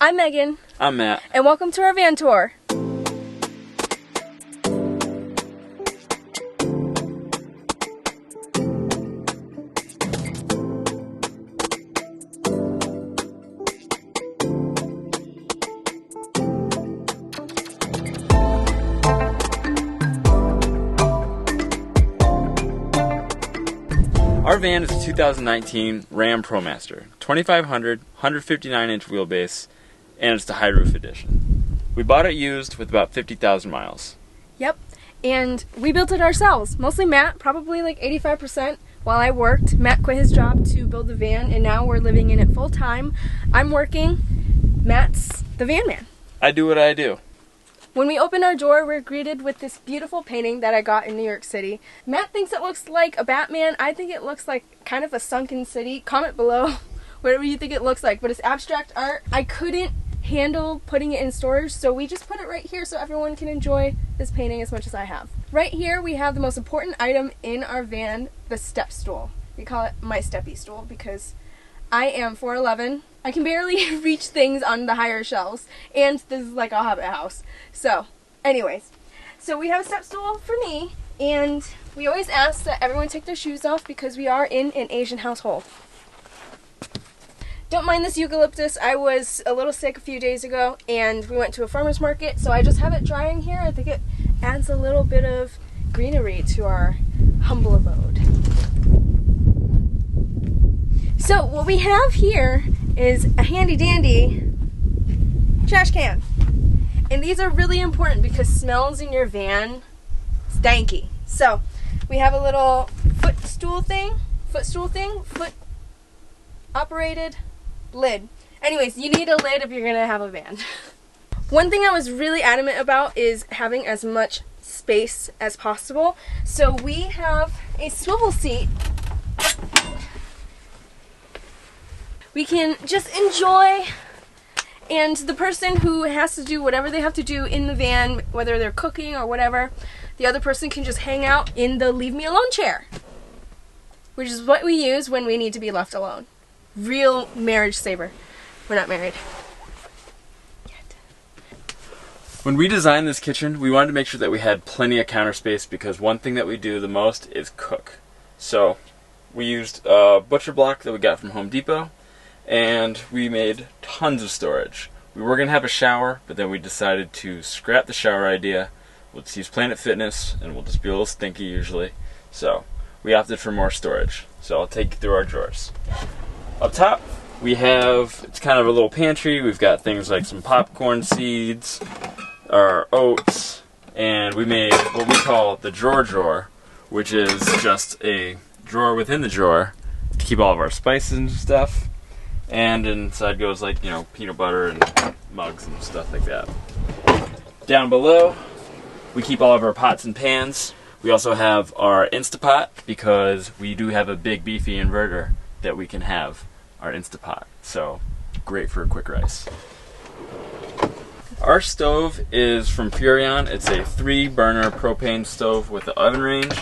I'm Megan. I'm Matt. And welcome to our van tour. Our van is a 2019 Ram Promaster, 2500, 159-inch wheelbase, and it's the high roof edition. We bought it used with about 50,000 miles. Yep, and we built it ourselves. Mostly Matt, probably like 85%. While I worked, Matt quit his job to build the van, and now we're living in it full time. I'm working. Matt's the van man. I do what I do. When we open our door, we're greeted with this beautiful painting that I got in New York City. Matt thinks it looks like a Batman. I think it looks like kind of a sunken city. Comment below whatever you think it looks like, but it's abstract art. I couldn't handle putting it in storage, so we just put it right here so everyone can enjoy this painting as much as I have. Right here, we have the most important item in our van, the step stool. We call it my steppy stool because I am 4'11". I can barely reach things on the higher shelves, and this is like a hobbit house. So, anyways, so we have a step stool for me, and we always ask that everyone take their shoes off because we are in an Asian household. Don't mind this eucalyptus. I was a little sick a few days ago, and we went to a farmer's market, so I just have it drying here. I think it adds a little bit of greenery to our humble abode. So what we have here is a handy dandy trash can. And these are really important because smells in your van stanky. So we have a little foot operated lid. Anyways, you need a lid if you're gonna have a van. One thing I was really adamant about is having as much space as possible. So we have a swivel seat. We can just enjoy, and the person who has to do whatever they have to do in the van, whether they're cooking or whatever, the other person can just hang out in the leave me alone chair, which is what we use when we need to be left alone. Real marriage saver. We're not married yet. When we designed this kitchen, we wanted to make sure that we had plenty of counter space because one thing that we do the most is cook. So we used a butcher block that we got from Home Depot, and we made tons of storage. We were going to have a shower, but then we decided to scrap the shower idea. We'll just use Planet Fitness, and we'll just be a little stinky usually. So we opted for more storage. So I'll take you through our drawers. Up top, we have, it's kind of a little pantry. We've got things like some popcorn seeds, our oats, and we made what we call the drawer, which is just a drawer within the drawer to keep all of our spices and stuff. And inside goes like, peanut butter and mugs and stuff like that. Down below, we keep all of our pots and pans. We also have our Instapot because we do have a big beefy inverter that we can have our Instapot. So great for quick rice. Our stove is from Furrion. It's a 3-burner propane stove with the oven range.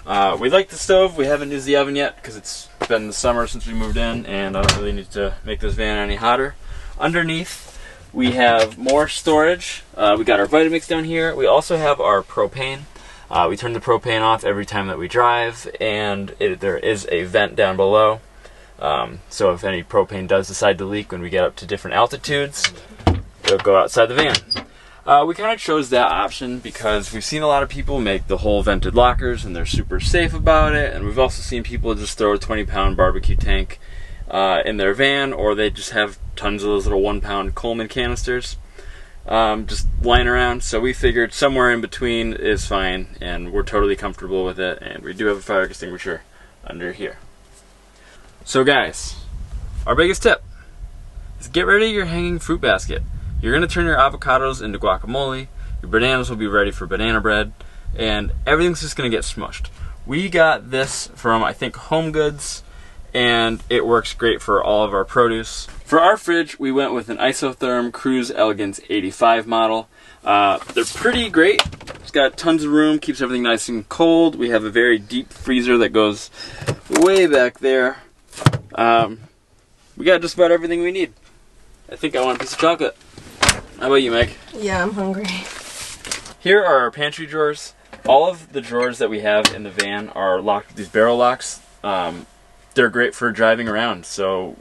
We like the stove. We haven't used the oven yet because it's been the summer since we moved in, and I don't really need to make this van any hotter. Underneath, we have more storage. We got our Vitamix down here. We also have our propane. We turn the propane off every time that we drive, and there is a vent down below. So if any propane does decide to leak when we get up to different altitudes, it'll go outside the van. We kind of chose that option because we've seen a lot of people make the whole vented lockers and they're super safe about it, and we've also seen people just throw a 20-pound barbecue tank in their van, or they just have tons of those little 1-pound Coleman canisters just lying around. So we figured somewhere in between is fine, and we're totally comfortable with it, and we do have a fire extinguisher under here. So guys, our biggest tip is get ready your hanging fruit basket. You're going to turn your avocados into guacamole, your bananas will be ready for banana bread, and everything's just going to get smushed. We got this from, I think, Home Goods, and it works great for all of our produce. For our fridge, we went with an Isotherm Cruise Elegance 85 model. They're pretty great. It's got tons of room, keeps everything nice and cold. We have a very deep freezer that goes way back there. We got just about everything we need. I think I want a piece of chocolate. How about you, Meg? Yeah, I'm hungry. Here are our pantry drawers. All of the drawers that we have in the van are locked with these barrel locks. They're great for driving around, so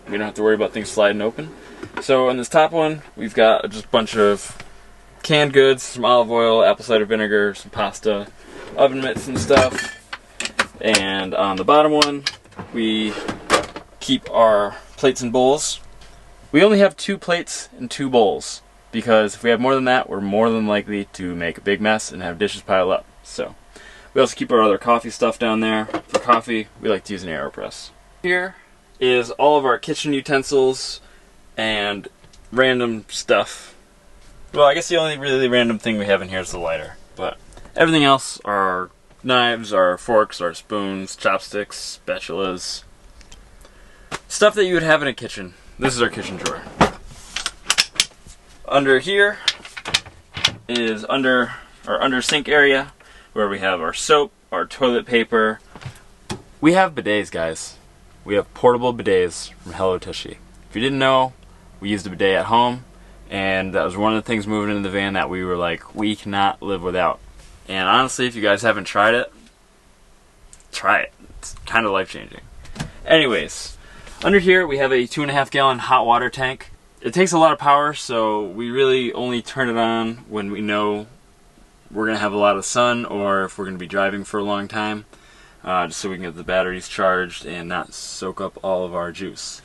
we don't have to worry about things sliding open. So in this top one, we've got just a bunch of canned goods, some olive oil, apple cider vinegar, some pasta, oven mitts and stuff. And on the bottom one, we keep our plates and bowls. We only have 2 plates and 2 bowls, because if we have more than that, we're more than likely to make a big mess and have dishes pile up. So we also keep our other coffee stuff down there. For coffee, we like to use an AeroPress. Here is all of our kitchen utensils and random stuff. Well, I guess the only really random thing we have in here is the lighter, but everything else are knives, our forks, our spoons, chopsticks, spatulas. Stuff that you would have in a kitchen. This is our kitchen drawer. Under here is our under sink area where we have our soap, our toilet paper. We have bidets, guys. We have portable bidets from Hello Tushy. If you didn't know, we used a bidet at home, and that was one of the things moving into the van that we were like, we cannot live without. And honestly, if you guys haven't tried it, try it. It's kind of life-changing. Anyways, under here we have a 2.5 gallon hot water tank. It takes a lot of power, so we really only turn it on when we know we're going to have a lot of sun or if we're going to be driving for a long time, just so we can get the batteries charged and not soak up all of our juice.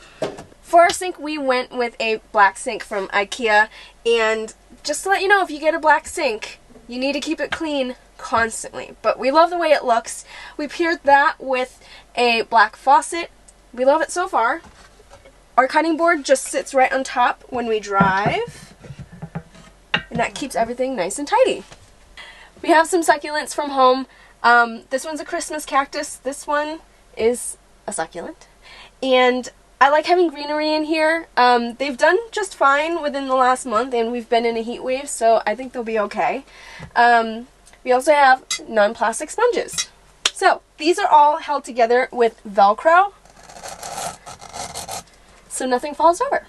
For our sink, we went with a black sink from IKEA, and just to let you know, if you get a black sink, you need to keep it clean constantly. But we love the way it looks. We paired that with a black faucet. We love it so far. Our cutting board just sits right on top when we drive, and that keeps everything nice and tidy. We have some succulents from home. This one's a Christmas cactus. This one is a succulent. And I like having greenery in here. They've done just fine within the last month, and we've been in a heat wave, so I think they'll be okay. We also have non-plastic sponges. So these are all held together with Velcro, so nothing falls over.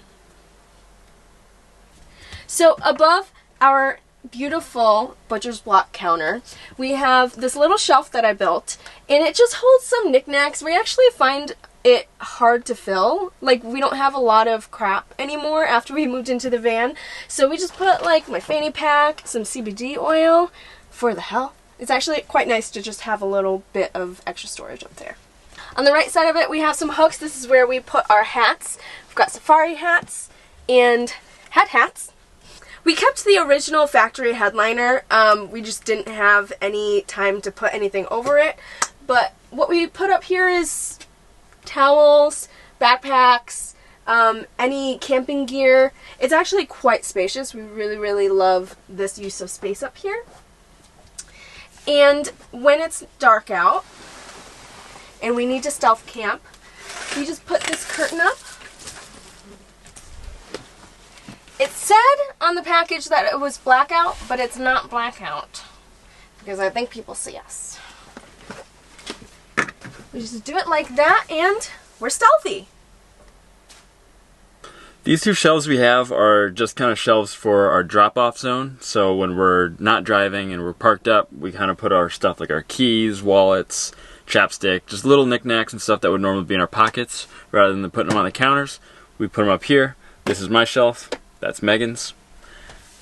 So above our beautiful butcher's block counter, we have this little shelf that I built, and it just holds some knickknacks. We actually find it hard to fill. Like, we don't have a lot of crap anymore after we moved into the van, so we just put like my fanny pack, some CBD oil for the health. It's actually quite nice to just have a little bit of extra storage up there. On the right side of it, we have some hooks. This is where we put our hats. We've got safari hats and hats. We kept the original factory headliner. We just didn't have any time to put anything over it. But what we put up here is towels, backpacks, any camping gear. It's actually quite spacious. We really, really love this use of space up here. And when it's dark out and we need to stealth camp, we just put this curtain up. It said on the package that it was blackout, but it's not blackout because I think people see us. We just do it like that and we're stealthy. These 2 shelves we have are just kind of shelves for our drop-off zone. So when we're not driving and we're parked up, we kind of put our stuff like our keys, wallets, chapstick, just little knickknacks and stuff that would normally be in our pockets. Rather than putting them on the counters, we put them up here. This is my shelf. That's Megan's.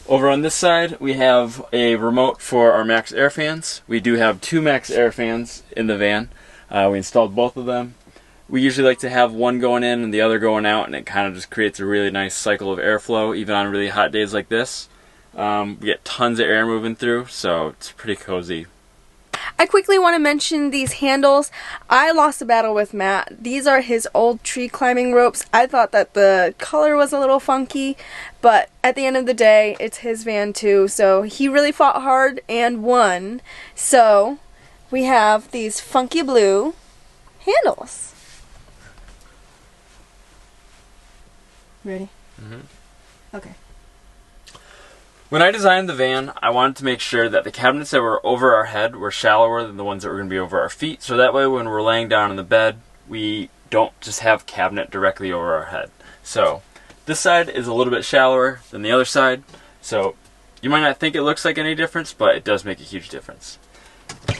Over on this side, we have a remote for our Max Air fans. We do have 2 Max Air fans in the van. We installed both of them. We usually like to have one going in and the other going out, and it kind of just creates a really nice cycle of airflow, even on really hot days like this. We get tons of air moving through, so it's pretty cozy. I quickly want to mention these handles. I lost a battle with Matt. These are his old tree climbing ropes. I thought that the color was a little funky, but at the end of the day, it's his van too, so he really fought hard and won. So we have these funky blue handles. Ready? Mm-hmm. Okay. When I designed the van, I wanted to make sure that the cabinets that were over our head were shallower than the ones that were going to be over our feet, so that way when we're laying down in the bed, we don't just have cabinet directly over our head. So This side is a little bit shallower than the other side, so you might not think it looks like any difference, but it does make a huge difference.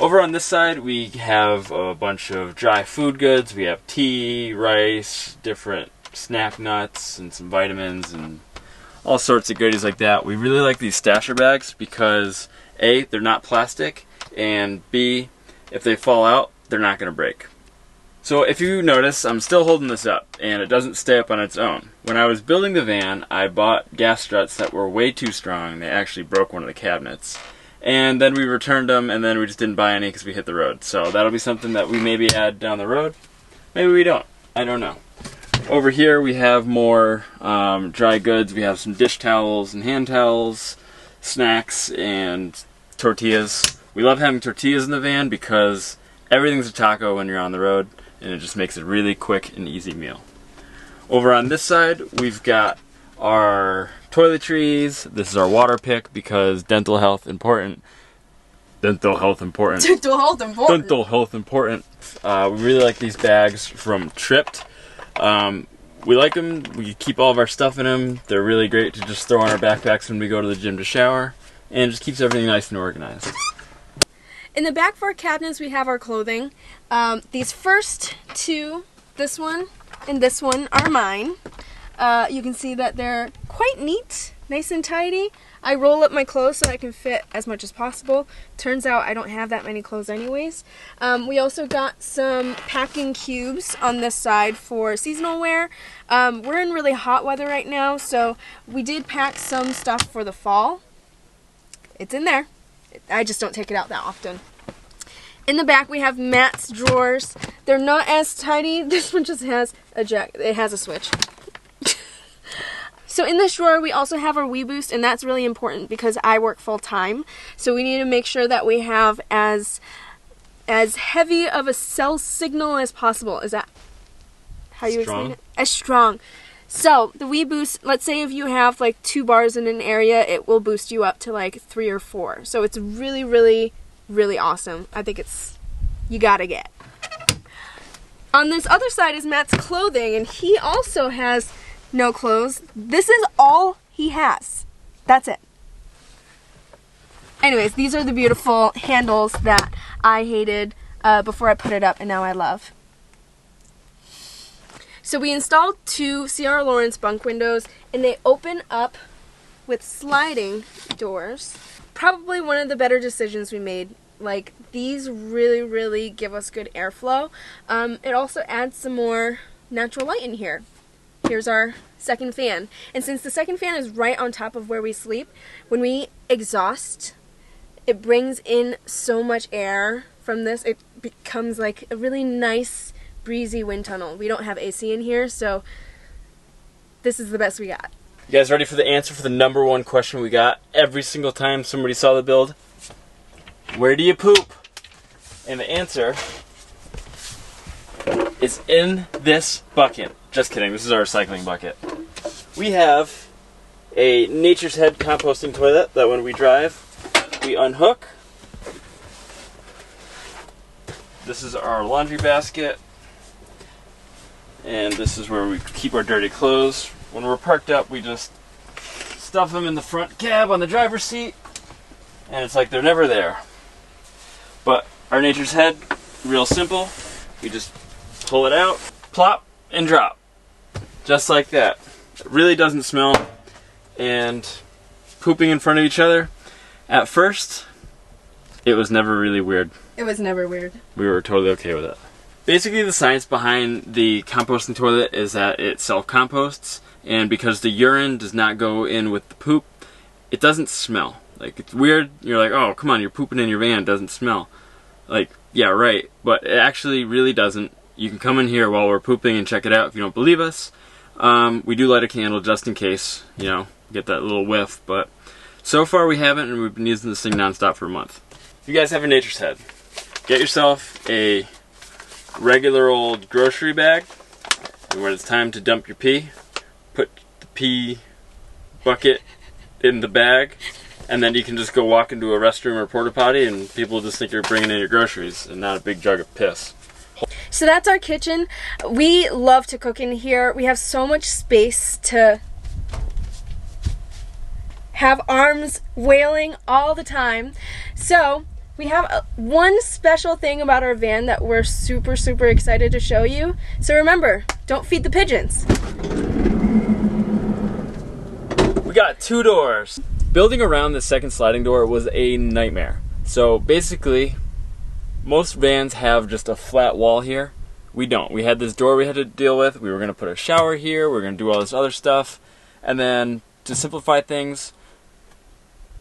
Over on this side, we have a bunch of dry food goods. We have tea, rice, different snack nuts, and some vitamins, and all sorts of goodies like that. We really like these stasher bags because A, they're not plastic, and B, if they fall out, they're not going to break. So if you notice, I'm still holding this up, and it doesn't stay up on its own. When I was building the van, I bought gas struts that were way too strong. They actually broke one of the cabinets. And then we returned them, and then we just didn't buy any because we hit the road. So that'll be something that we maybe add down the road. Maybe we don't. I don't know. Over here we have more dry goods. We have some dish towels and hand towels, snacks, and tortillas. We love having tortillas in the van because everything's a taco when you're on the road, and it just makes it a really quick and easy meal. Over on this side, we've got our toiletries. This is our water pick because dental health important. Dental health important. Dental health important. Dental health important. We really like these bags from Tripped. We like them. We keep all of our stuff in them. They're really great to just throw on our backpacks when we go to the gym to shower, and it just keeps everything nice and organized. In the back of our cabinets, we have our clothing. These first two, this one and this one, are mine. You can see that they're quite neat, nice and tidy. I roll up my clothes so I can fit as much as possible. Turns out I don't have that many clothes anyways. We also got some packing cubes on this side for seasonal wear. We're in really hot weather right now, so we did pack some stuff for the fall. It's in there. I just don't take it out that often. In the back we have Matt's drawers. They're not as tidy. This one just has a jack. It has a switch. So in this drawer we also have our WeBoost, and that's really important because I work full time. So we need to make sure that we have as heavy of a cell signal as possible. Is that how you explain it? As strong. So the WeBoost, let's say if you have like 2 bars in an area, it will boost you up to like 3 or 4. So it's really, really, really awesome. I think you gotta get. On this other side is Matt's clothing, and he also has no clothes. This is all he has. That's it. Anyways, these are the beautiful handles that I hated before I put it up, and now I love. So we installed 2 C.R. Lawrence bunk windows, and they open up with sliding doors. Probably one of the better decisions we made. Like, these really, really give us good airflow. It also adds some more natural light in here. Here's our second fan. And since the second fan is right on top of where we sleep, when we exhaust, it brings in so much air from this. It becomes like a really nice, breezy wind tunnel. We don't have AC in here, so this is the best we got. You guys ready for the answer for the #1 question we got every single time somebody saw the build? Where do you poop? And the answer is in this bucket. Just kidding, this is our recycling bucket. We have a Nature's Head composting toilet that when we drive, we unhook. This is our laundry basket. And this is where we keep our dirty clothes. When we're parked up, we just stuff them in the front cab on the driver's seat, and it's like they're never there. But our Nature's Head, real simple. We just pull it out, plop, and drop. Just like that. It really doesn't smell. And pooping in front of each other, at first, it was never really weird. It was never weird. We were totally okay with it. Basically, the science behind the composting toilet is that it self-composts, and because the urine does not go in with the poop, it doesn't smell. Like, it's weird. You're like, oh, come on, you're pooping in your van, it doesn't smell. Like, yeah, right. But it actually really doesn't. You can come in here while we're pooping and check it out if you don't believe us. We do light a candle just in case, you know, get that little whiff. But so far we haven't, and we've been using this thing nonstop for a month. If you guys have a Nature's Head, get yourself a regular old grocery bag, and when it's time to dump your pee, put the pee bucket in the bag, and then you can just go walk into a restroom or porta potty, and people just think you're bringing in your groceries and not a big jug of piss. So that's our kitchen. We love to cook in here. We have so much space to have arms wailing all the time. So we have one special thing about our van that we're super excited to show you. So remember, don't feed the pigeons. We got 2 doors. Building around the second sliding door was a nightmare. So basically, most vans have just a flat wall here. We don't. We had this door we had to deal with. We were going to put a shower here. We were going to do all this other stuff. And then to simplify things,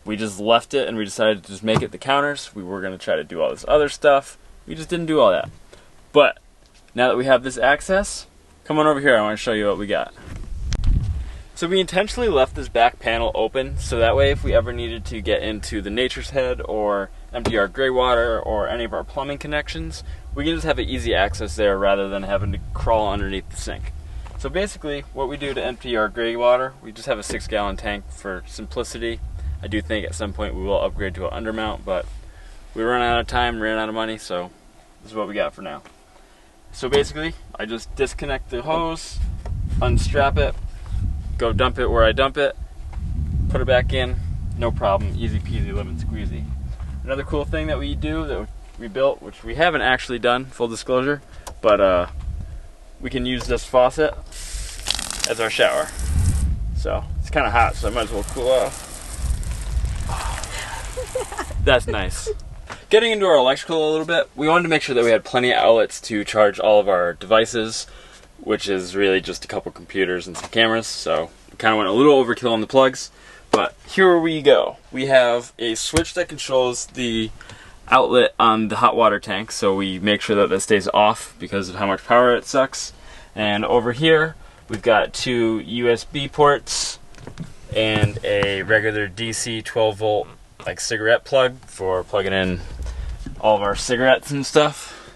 we just left it and we decided to just make it the counters. We were going to try to do all this other stuff. We just didn't do all that. But now that we have this access, come on over here. I want to show you what we got. So we intentionally left this back panel open so that way if we ever needed to get into the Nature's Head or empty our gray water or any of our plumbing connections, we can just have an easy access there rather than having to crawl underneath the sink. So basically what we do to empty our gray water, we just have a 6-gallon tank for simplicity. I do think at some point we will upgrade to an undermount, but we ran out of time, ran out of money, so this is what we got for now. So basically I just disconnect the hose, unstrap it, go dump it where I dump it, put it back in, no problem, easy peasy lemon squeezy. Another cool thing that we do that we built, which we haven't actually done, full disclosure, but we can use this faucet as our shower. So it's kind of hot, so I might as well cool off. That's nice. Getting into our electrical a little bit, we wanted to make sure that we had plenty of outlets to charge all of our devices, which is really just a couple computers and some cameras, so we kind of went a little overkill on the plugs. But here we go. We have a switch that controls the outlet on the hot water tank, so we make sure that that stays off because of how much power it sucks. And over here, we've got 2 USB ports and a regular DC 12 volt like cigarette plug for plugging in all of our cigarettes and stuff.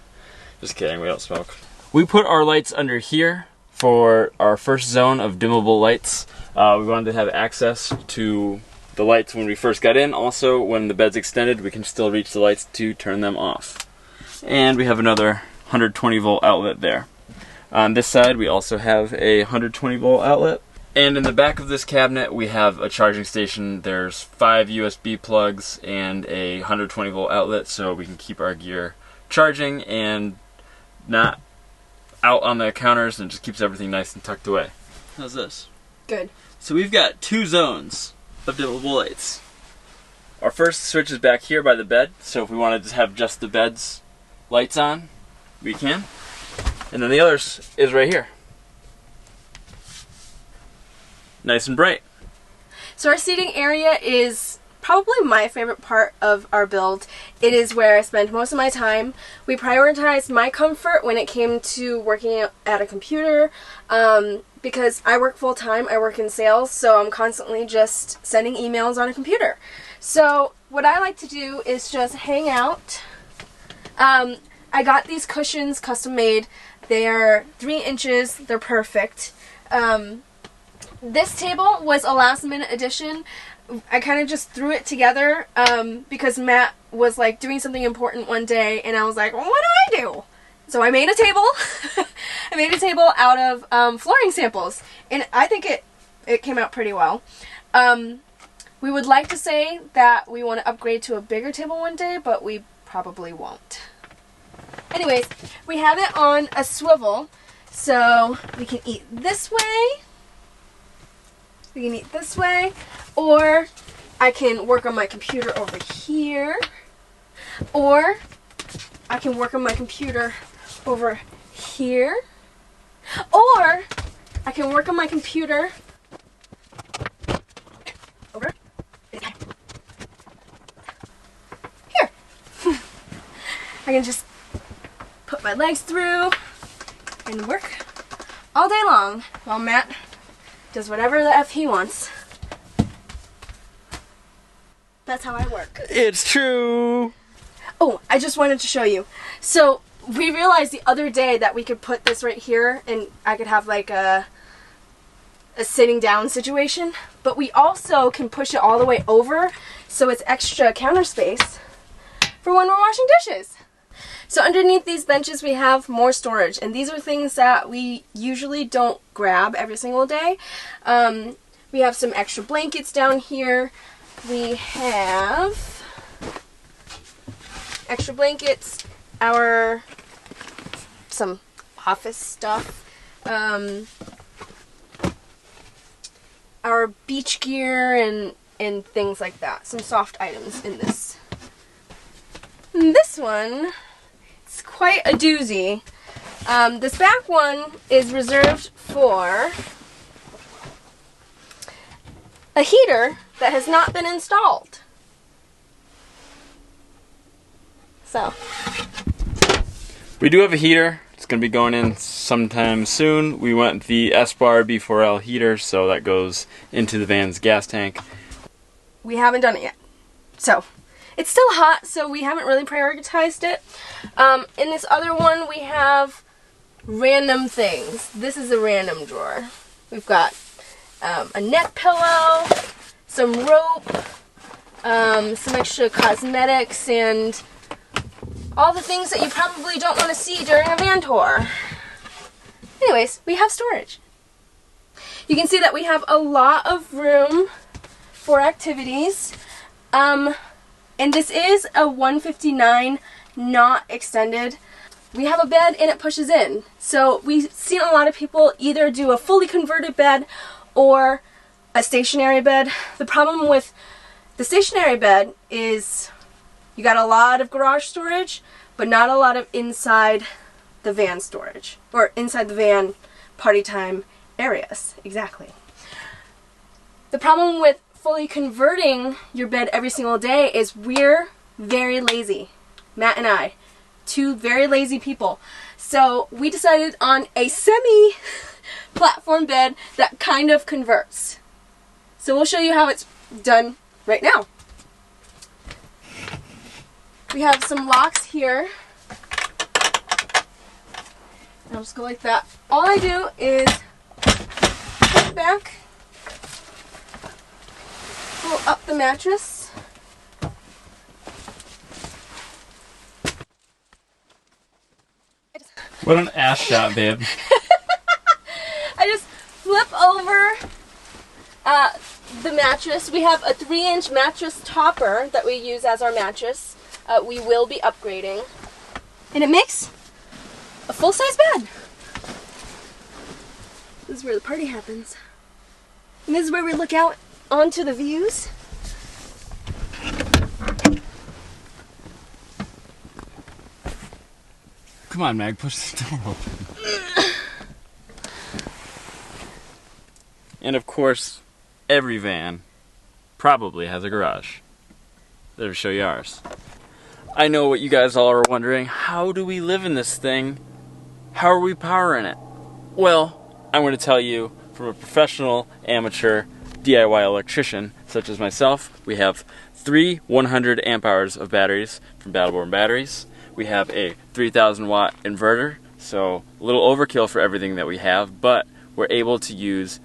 Just kidding, we don't smoke. We put our lights under here for our first zone of dimmable lights. We wanted to have access to the lights when we first got in. Also, when the bed's extended, we can still reach the lights to turn them off. And we have another 120 volt outlet there. On this side, we also have a 120 volt outlet. And in the back of this cabinet, we have a charging station. There's 5 USB plugs and a 120 volt outlet, so we can keep our gear charging and not out on the counters, and it just keeps everything nice and tucked away. How's this? Good. So we've got 2 zones of dimmable lights. Our first switch is back here by the bed, so if we wanted to have just the bed's lights on, we can. And then the other is right here. Nice and bright. So our seating area is probably my favorite part of our build. It is where I spend most of my time. We prioritized my comfort when it came to working at a computer because I work full time. I work in sales, so I'm constantly just sending emails on a computer. So what I like to do is just hang out. I got these cushions custom made. They are 3 inches. They're perfect. This table was a last minute addition. I kind of just threw it together because Matt was like doing something important one day, and I was like, well, what do I do? So I made a table. I made a table out of flooring samples, and I think it came out pretty well. We would like to say that we want to upgrade to a bigger table one day, but we probably won't. Anyways, we have it on a swivel, so we can eat this way. We can eat this way, or I can work on my computer over here, or I can work on my computer over here, or I can work on my computer over here. I can just put my legs through and work all day long while Matt does whatever the F he wants. That's how I work. It's true! Oh, I just wanted to show you. So, we realized the other day that we could put this right here and I could have like a sitting down situation. But we also can push it all the way over so it's extra counter space for when we're washing dishes. So underneath these benches we have more storage, and these are things that we usually don't grab every single day. We have some extra blankets down here. We have extra blankets, some office stuff, our beach gear and things like that. Some soft items in this. And this one, it's quite a doozy. This back one is reserved for a heater that has not been installed. So we do have a heater. It's going to be going in sometime soon. We went the S-Bar B4L heater, so that goes into the van's gas tank. We haven't done it yet. So it's still hot, so we haven't really prioritized it. In this other one, we have random things. This is a random drawer. We've got a neck pillow, some rope, some extra cosmetics, and all the things that you probably don't want to see during a van tour. Anyways, we have storage. You can see that we have a lot of room for activities. And this is a 159, not extended. We have a bed and it pushes in. So we've seen a lot of people either do a fully converted bed or a stationary bed. The problem with the stationary bed is you got a lot of garage storage, but not a lot of inside the van storage, or inside the van party time areas. Exactly. The problem with fully converting your bed every single day is we're very lazy. Matt and I, two very lazy people. So we decided on a semi-platform bed that kind of converts. So we'll show you how it's done right now. We have some locks here. I'll just go like that. All I do is put it back, pull up the mattress, What an ass shot, babe. I just flip over the mattress. We have a 3-inch mattress topper that we use as our mattress. We will be upgrading. And it makes a full-size bed. This is where the party happens. And this is where we look out onto the views. Come on, Meg, push the door open. And of course, every van probably has a garage. Let me show you ours. I know what you guys all are wondering. How do we live in this thing? How are we powering it? Well, I'm going to tell you from a professional, amateur, DIY electrician such as myself. We have 3 100 amp hours of batteries from Battleborn Batteries. We have a 3,000 watt inverter, so a little overkill for everything that we have, but we're able to use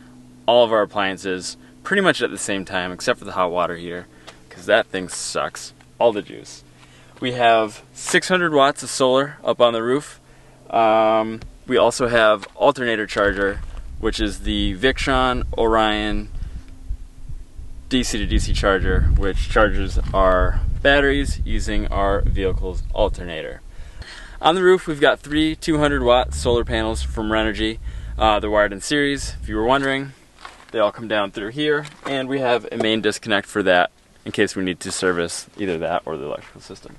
all of our appliances pretty much at the same time, except for the hot water heater, because that thing sucks. All the juice. We have 600 watts of solar up on the roof. We also have alternator charger, which is the Victron Orion DC to DC charger, which charges our batteries using our vehicle's alternator. On the roof, we've got 3 200 watt solar panels from Renogy. They're wired in series, if you were wondering. They all come down through here, and we have a main disconnect for that in case we need to service either that or the electrical system.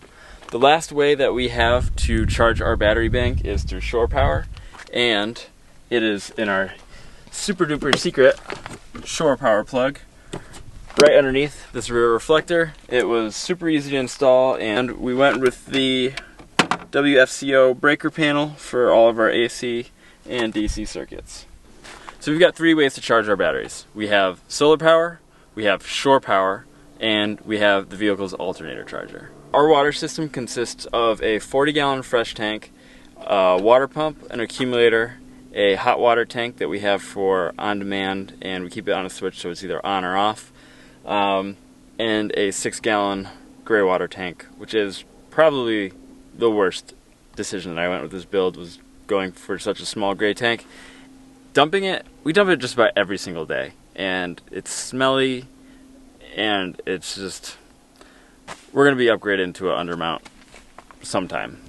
The last way that we have to charge our battery bank is through shore power, and it is in our super duper secret shore power plug right underneath this rear reflector. It was super easy to install, and we went with the WFCO breaker panel for all of our AC and DC circuits. So we've got 3 ways to charge our batteries. We have solar power, we have shore power, and we have the vehicle's alternator charger. Our water system consists of a 40-gallon fresh tank, a water pump, an accumulator, a hot water tank that we have for on-demand, and we keep it on a switch so it's either on or off, and a 6-gallon gray water tank, which is probably the worst decision that I went with this build, was going for such a small gray tank. Dumping it, we dump it just about every single day. and it's smelly, and it's just, we're going to be upgraded into an undermount sometime.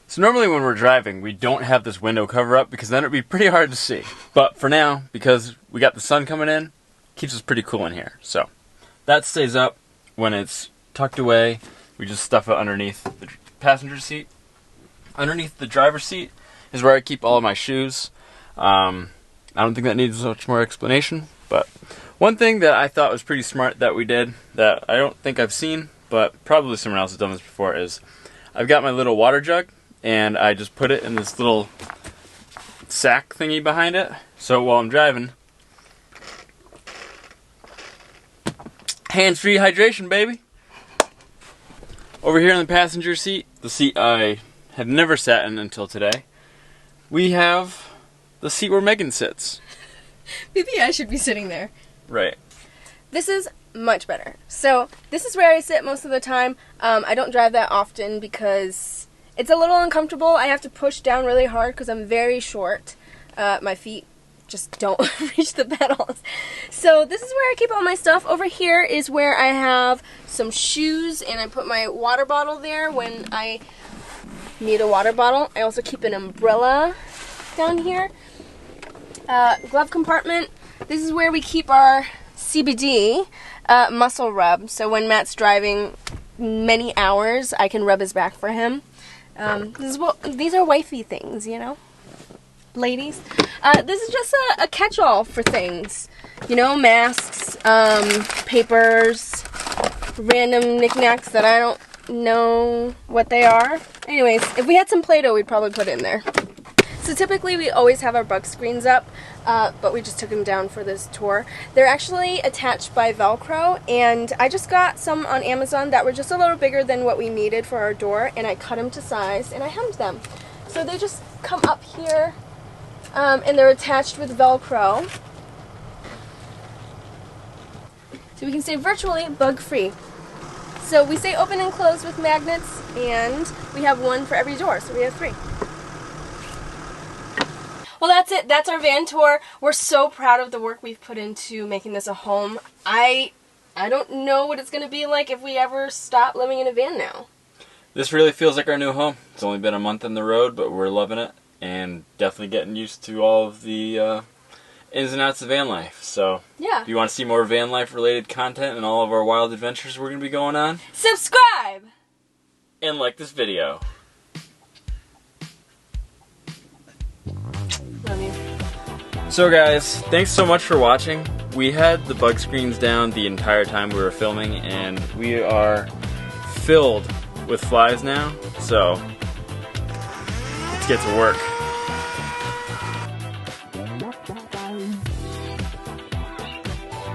So normally when we're driving, we don't have this window cover up because then it'd be pretty hard to see. But for now, because we got the sun coming in, keeps us pretty cool in here. So that stays up. When it's tucked away, we just stuff it underneath the passenger seat. Underneath the driver's seat is where I keep all of my shoes. I don't think that needs much more explanation, but one thing that I thought was pretty smart that we did, that I don't think I've seen, but probably someone else has done this before, is I've got my little water jug, and I just put it in this little sack thingy behind it, so while I'm driving, hands-free hydration, baby! Over here in the passenger seat, the seat I have never sat in until today, we have the seat where Meghan sits. Maybe I should be sitting there. Right. This is much better. So this is where I sit most of the time. I don't drive that often because it's a little uncomfortable. I have to push down really hard because I'm very short. My feet just don't reach the pedals. So this is where I keep all my stuff. Over here is where I have some shoes, and I put my water bottle there when I need a water bottle. I also keep an umbrella down here. Glove compartment. This is where we keep our CBD muscle rub. So when Matt's driving many hours, I can rub his back for him. These are wifey things, you know, ladies. This is just a catch-all for things, you know, masks, papers, random knickknacks that I don't know what they are. Anyways, if we had some Play-Doh, we'd probably put it in there. So typically we always have our bug screens up, but we just took them down for this tour. They're actually attached by Velcro, and I just got some on Amazon that were just a little bigger than what we needed for our door, and I cut them to size and I hemmed them. So they just come up here, and they're attached with Velcro. So we can stay virtually bug-free. So we stay open and closed with magnets, and we have one for every door, so we have 3. Well, that's it. That's our van tour. We're so proud of the work we've put into making this a home. I don't know what it's going to be like if we ever stop living in a van now. This really feels like our new home. It's only been a month on the road, but we're loving it and definitely getting used to all of the ins and outs of van life. So, yeah. If you want to see more van life related content and all of our wild adventures we're going to be going on, subscribe! And like this video. Love you. So guys, thanks so much for watching. We had the bug screens down the entire time we were filming, and we are filled with flies now, so let's get to work.